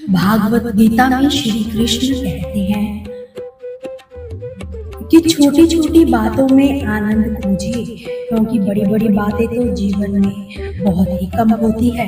भागवत गीता में श्री कृष्ण कहते हैं कि छोटी छोटी बातों में आनंद खोजिए, क्योंकि बड़ी बड़ी बातें तो जीवन में बहुत ही कम होती है।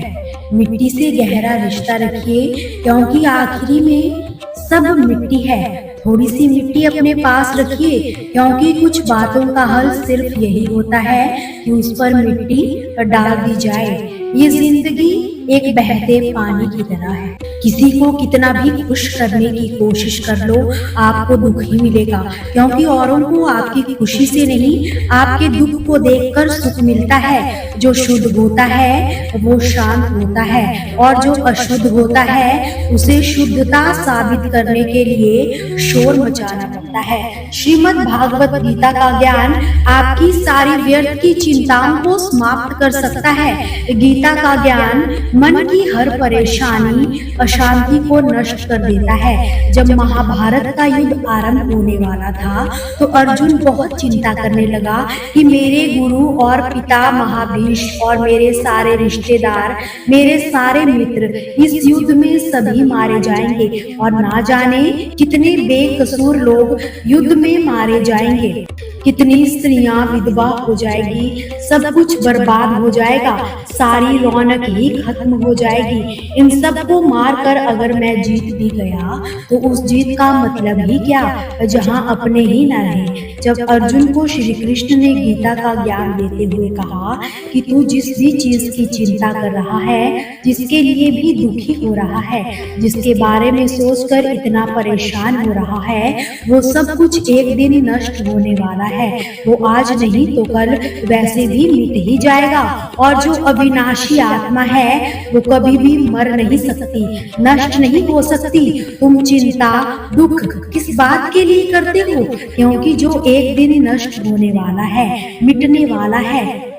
मिट्टी से गहरा रिश्ता रखिए, क्योंकि आखिरी में सब मिट्टी है। थोड़ी सी मिट्टी अपने पास रखिए, क्योंकि कुछ बातों का हल सिर्फ यही होता है कि उस पर मिट्टी डाल दी जाए। ये जिंदगी एक बहते पानी की तरह है। किसी को कितना भी खुश करने की कोशिश कर लो, आपको दुख ही मिलेगा, क्योंकि औरों को आपकी खुशी से नहीं, आपके दुख को देखकर सुख मिलता है। जो शुद्ध होता है वो शांत होता है, और जो अशुद्ध होता है उसे शुद्धता साबित करने के लिए शोर मचाना पड़ता है। श्रीमद् भागवत गीता का ज्ञान आपकी सारी व्यर्थ की चिंताओं को समाप्त कर सकता है। गीता का ज्ञान मन की हर परेशानी, अशांति को नष्ट कर देता है। जब महाभारत का युद्ध आरंभ होने वाला था तो अर्जुन बहुत चिंता करने लगा कि मेरे गुरु और पिता महाभीष्म और मेरे सारे रिश्तेदार, मेरे सारे मित्र इस युद्ध में सभी मारे जाएंगे, और ना जाने कितने बेकसूर लोग युद्ध में मारे जाएंगे। कितनी स्त्रियां विधवा हो जाएगी, सब कुछ बर्बाद हो जाएगा, सारी रौनक ही खत्म हो जाएगी। इन सब को मारकर अगर मैं जीत भी गया तो उस जीत का मतलब ही क्या, जहां अपने ही न रहे। जब अर्जुन को श्री कृष्ण ने गीता का ज्ञान देते हुए कहा कि तू जिस भी चीज की चिंता कर रहा है, जिसके लिए भी दुखी हो रहा है, जिसके बारे में सोचकर इतना परेशान हो रहा है, वो सब कुछ एक दिन नष्ट होने वाला है। वो आज नहीं तो कल वैसे भी मिट ही जाएगा, और जो अविनाशी आत्मा है वो कभी भी मर नहीं सकती, नष्ट नहीं हो सकती। तुम चिंता दुख किस बात के लिए करते हो, क्योंकि जो एक दिन नष्ट होने वाला है, मिटने वाला है,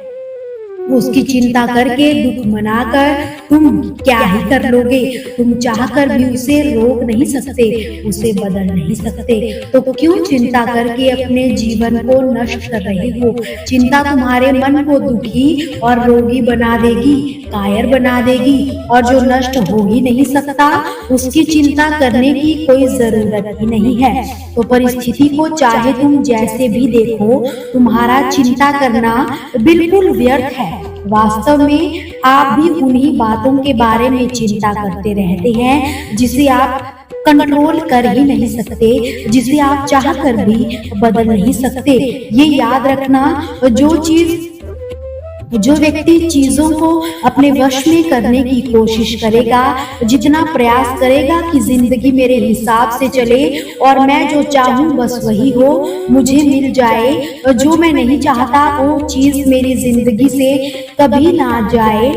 उसकी चिंता करके दुख मनाकर तुम क्या ही कर लोगे। तुम चाहकर भी उसे रोक नहीं सकते, उसे बदल नहीं सकते, तो क्यों चिंता करके अपने जीवन को नष्ट कर रहे हो। चिंता तुम्हारे मन को दुखी और रोगी बना देगी, कायर बना देगी, और जो नष्ट हो ही नहीं सकता उसकी चिंता करने की कोई जरूरत ही नहीं है। तो परिस्थिति को चाहे तुम जैसे भी देखो, तुम्हारा चिंता करना बिल्कुल व्यर्थ है। वास्तव में आप भी उन्हीं बातों के बारे में चिंता करते रहते हैं जिसे आप कंट्रोल कर ही नहीं सकते, जिसे आप चाह कर भी बदल नहीं सकते। ये याद रखना, जो व्यक्ति चीजों को अपने वश में करने की कोशिश करेगा, जितना प्रयास करेगा कि जिंदगी मेरे हिसाब से चले और मैं जो चाहूं बस वही हो, मुझे मिल जाए, जो मैं नहीं चाहता वो चीज मेरी जिंदगी से कभी ना जाए,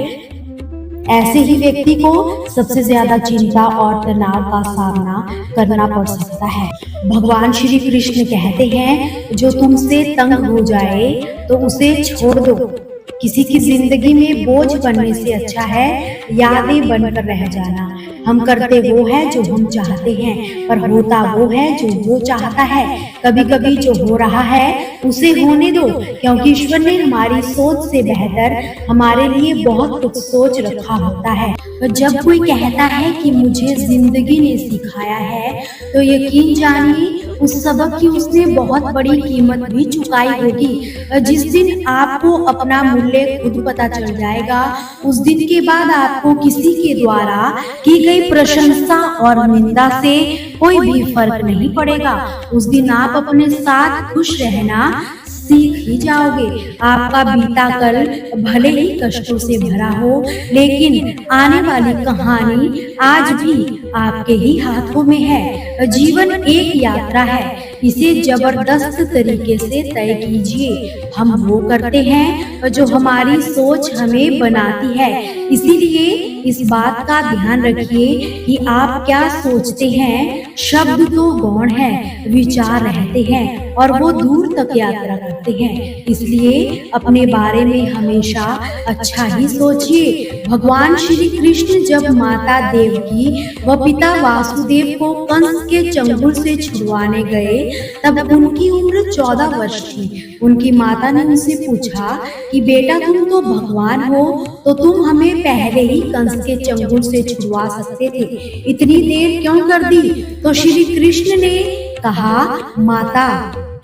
ऐसे ही व्यक्ति को सबसे ज्यादा चिंता और तनाव का सामना करना पड़ सकता है। भगवान श्री कृष्ण कहते हैं, जो तुमसे तंग हो जाए तो उसे छोड़ दो। किसी की जिंदगी में बोझ बनने से अच्छा है यादें बनकर रह जाना। हम करते वो है जो हम चाहते हैं, पर होता वो है जो वो चाहता है। कभी कभी जो हो रहा है उसे होने दो, क्योंकि ईश्वर ने हमारी सोच से बेहतर हमारे लिए बहुत कुछ सोच रखा होता है। जब कोई कहता है कि मुझे जिंदगी ने सिखाया है, तो यकीन जानिए उस सबक की उसने बहुत बड़ी कीमत भी चुकाई होगी। जिस दिन आपको अपना मूल्य खुद पता चल जाएगा, उस दिन के बाद आपको किसी के द्वारा की गई प्रशंसा और निंदा से कोई भी फर्क नहीं पड़ेगा। उस दिन आप अपने साथ खुश रहना सीख ही जाओगे। आपका बीता कल भले ही कष्टों से भरा हो, लेकिन आने वाली कहानी आज भी आपके ही हाथों में है। जीवन एक यात्रा है, इसे जबरदस्त तरीके से तय कीजिए। हम वो करते हैं जो हमारी सोच हमें बनाती है, इसीलिए इस बात का ध्यान रखिए कि आप क्या सोचते हैं। शब्द तो गौण है, विचार रहते हैं और वो दूर तक यात्रा करते हैं, इसलिए अपने बारे में हमेशा अच्छा ही सोचिए। भगवान श्री कृष्ण जब माता देवकी व पिता वासुदेव को कंस के चंगुल से छुड़वाने गए, तब उनकी उम्र 14 वर्ष थी। उनकी माता ने उनसे पूछा कि बेटा तुम तो भगवान हो, तो तुम हमें पहले ही कंस के चंगुल से छुड़वा सकते थे, इतनी देर क्यों कर दी? तो श्री कृष्ण ने कहा, माता,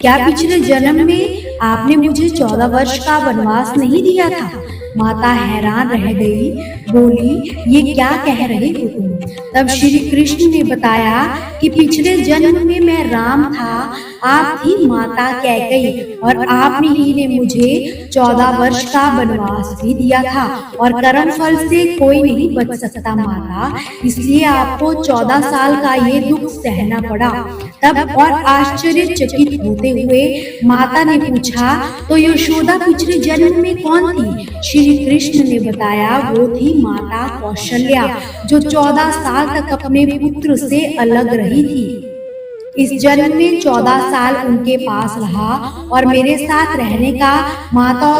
क्या पिछले जन्म में आपने मुझे 14 वर्ष का वनवास नहीं दिया था? माता हैरान रह गई, बोली, ये क्या कह रहे हो तुम? तब श्री कृष्ण ने बताया कि पिछले जन्म में मैं राम था, आप थी माता कैकेयी, और आपने ही ने मुझे 14 वर्ष का वनवास भी दिया था, और कर्म फल से कोई नहीं बच सकता माता, इसलिए आपको 14 साल का ये दुख सहना पड़ा। तब और आश्चर्यचकित होते हुए माता ने पूछा, तो यशोदा पिछले जन्म में कौन थी? श्री कृष्ण ने बताया, वो थी माता कौशल्या, जो 14 साल तक अपने पुत्र से अलग रही थी। इस जन्म में 14 साल उनके पास रहा और मेरे साथ रहने का माता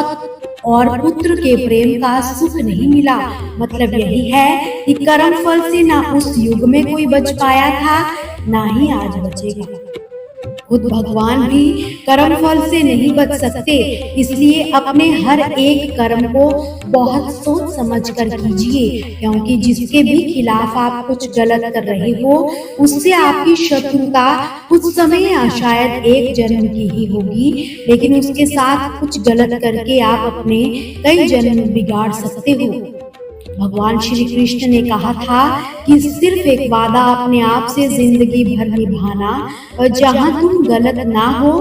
और पुत्र के प्रेम का सुख नहीं मिला। मतलब यही है कि कर्म फल से ना उस युग में कोई बच पाया था, ना ही आज बचेगा। खुद भगवान भी कर्म फल से नहीं बच सकते, इसलिए अपने हर एक कर्म को बहुत सोच समझ कर कीजिए, क्योंकि जिसके भी खिलाफ आप कुछ गलत कर रहे हो, उससे आपकी शत्रुता कुछ समय या शायद एक जन्म की ही होगी, लेकिन उसके साथ कुछ गलत करके आप अपने कई जन्म बिगाड़ सकते हो। भगवान श्री कृष्ण ने कहा था कि सिर्फ एक वादा अपने आप से जिंदगी भर निभाना, और जहाँ तुम गलत ना हो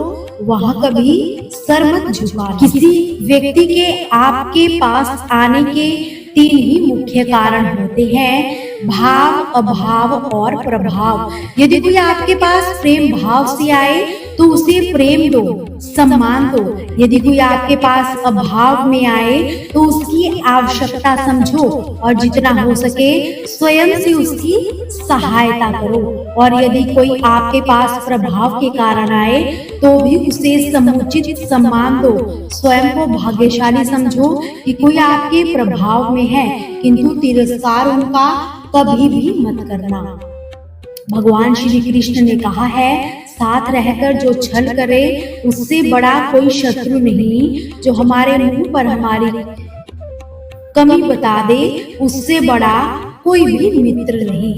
वहाँ कभी सर मत झुकाना। किसी व्यक्ति के आपके पास आने के 3 ही मुख्य कारण होते हैं, भाव, अभाव और प्रभाव। यदि कोई आपके पास प्रेम भाव से आए तो उसे प्रेम दो, सम्मान दो। यदि कोई आपके पास अभाव में आए तो उसकी आवश्यकता समझो और जितना हो सके स्वयं से उसकी सहायता करो। और यदि कोई आपके पास प्रभाव के कारण आए तो भी उसे समुचित सम्मान दो। स्वयं को भाग्यशाली समझो कि कोई आपके प्रभाव में है, किंतु तिरस्कार उनका कभी भी मत करना। भगवान श्री कृष्ण ने कहा है, साथ रहकर जो छल करे उससे बड़ा कोई शत्रु नहीं, जो हमारे मुंह पर हमारी कमी बता दे उससे बड़ा कोई भी मित्र नहीं।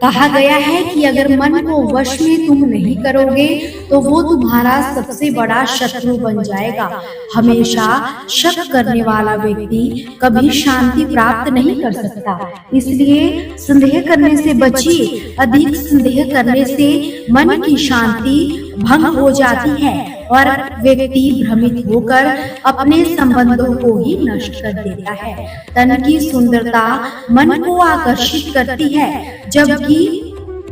कहा गया है कि अगर मन को वश में तुम नहीं करोगे तो वो तुम्हारा सबसे बड़ा शत्रु बन जाएगा। हमेशा शक करने वाला व्यक्ति कभी शांति प्राप्त नहीं कर सकता, इसलिए संदेह करने से बचिए। अधिक संदेह करने से मन की शांति भंग हो जाती है और व्यक्ति भ्रमित होकर अपने संबंधों को ही नष्ट कर देता है। तन की सुंदरता मन को आकर्षित करती है, जबकि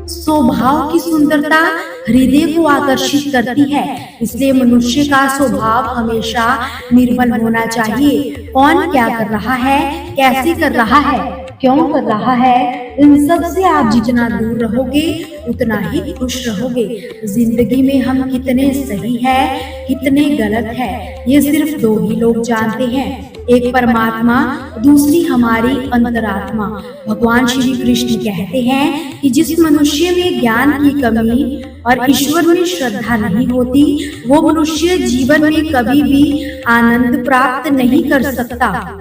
स्वभाव की सुंदरता हृदय को आकर्षित करती है। इसलिए मनुष्य का स्वभाव हमेशा निर्मल होना चाहिए। कौन क्या कर रहा है, कैसे कर रहा है, क्यों कर रहा है, इन सब से आप जितना दूर रहोगे उतना ही खुश रहोगे। जिंदगी में हम कितने सही है, कितने गलत है, ये सिर्फ 2 ही लोग जानते हैं, एक परमात्मा, दूसरी हमारी अंतरात्मा। भगवान श्री कृष्ण कहते हैं कि जिस मनुष्य में ज्ञान की कमी और ईश्वर में श्रद्धा नहीं होती, वो मनुष्य जीवन में कभी भी आनंद प्राप्त नहीं कर सकता।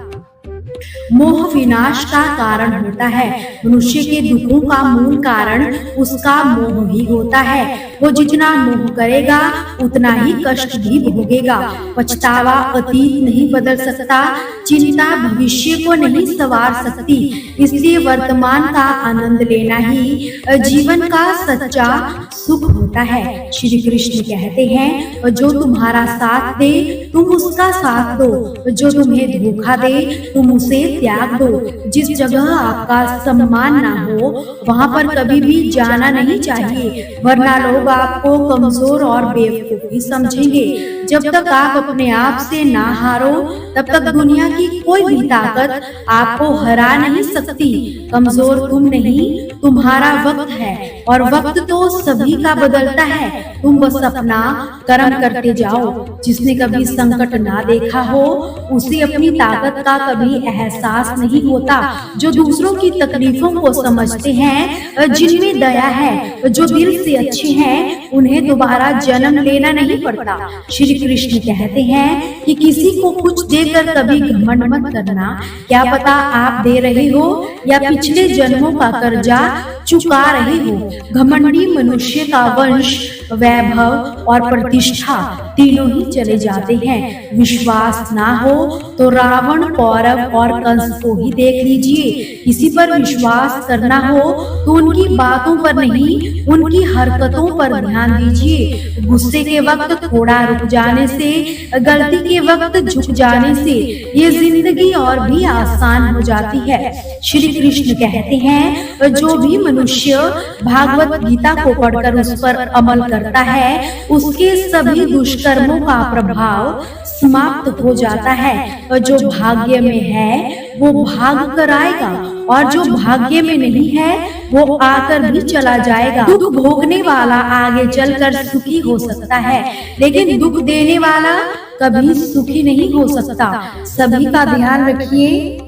मोह विनाश का कारण होता है। मनुष्य के दुखों का मूल कारण उसका मोह ही होता है। वो जितना मोह करेगा उतना ही कष्ट भी भोगेगा। पछतावा अतीत नहीं बदल सकता, चिंता भविष्य को नहीं संवार सकती। इसलिए वर्तमान का आनंद लेना ही जीवन का सच्चा सुख होता है। श्री कृष्ण कहते हैं, जो तुम्हारा साथ दे तुम उसका साथ दो, जो तुम्हें धोखा दे तुम उसे त्याग दो। जिस जगह आपका सम्मान ना हो वहाँ पर कभी भी जाना नहीं चाहिए, वरना लोग आपको कमजोर और बेवकूफ ही समझेंगे। जब तक आप अपने आप से ना हारो तब तक दुनिया की कोई भी ताकत आपको हरा नहीं सकती। कमजोर तुम नहीं, तुम्हारा वक्त है, और वक्त तो सभी का बदलता है। तुम बस अपना कर्म करते जाओ। जिसने कभी संकट ना देखा हो उसे अपनी ताकत का कभी एहसास नहीं होता। जो दूसरों की तकलीफों को समझते हैं, जिनमें दया है, जो दिल से अच्छे हैं, उन्हें दोबारा जन्म लेना नहीं पड़ता। श्री कृष्ण कहते हैं कि किसी को कुछ देकर कभी घमंड मत करना। क्या पता आप दे रहे हो या पिछले जन्मों का कर्जा चुका रहे हो। घमंडी मनुष्य का वंश, वैभव और प्रतिष्ठा तीनों ही चले जाते हैं। विश्वास ना हो तो रावण, कौरव और कंस को ही देख लीजिए। किसी पर विश्वास करना हो तो उनकी बातों पर नहीं, उनकी हरकतों पर ध्यान दीजिए। गुस्से के वक्त थोड़ा रुक जाने से, गलती के वक्त झुक जाने से ये जिंदगी और भी आसान हो जाती है। श्री कृष्ण कहते हैं जो भी मनुष्य भागवत गीता को पढ़कर उस पर अमल करता है उसके सभी दुष्कर्मों का प्रभाव समाप्त हो जाता है। और जो भाग्य में है वो भाग कर आएगा और जो भाग्य में नहीं है वो आकर भी चला जाएगा। दुख भोगने वाला आगे चलकर सुखी हो सकता है, लेकिन दुख देने वाला कभी सुखी नहीं हो सकता। सभी का ध्यान रखिए।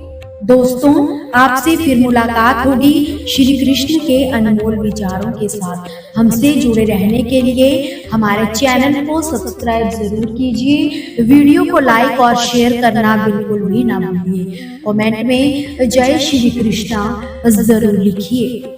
दोस्तों, आपसे फिर मुलाकात होगी श्री कृष्ण के अनमोल विचारों के साथ। हमसे जुड़े रहने के लिए हमारे चैनल को सब्सक्राइब जरूर कीजिए। वीडियो को लाइक और शेयर करना बिल्कुल भी ना भूलिए। कमेंट में जय श्री कृष्णा जरूर लिखिए।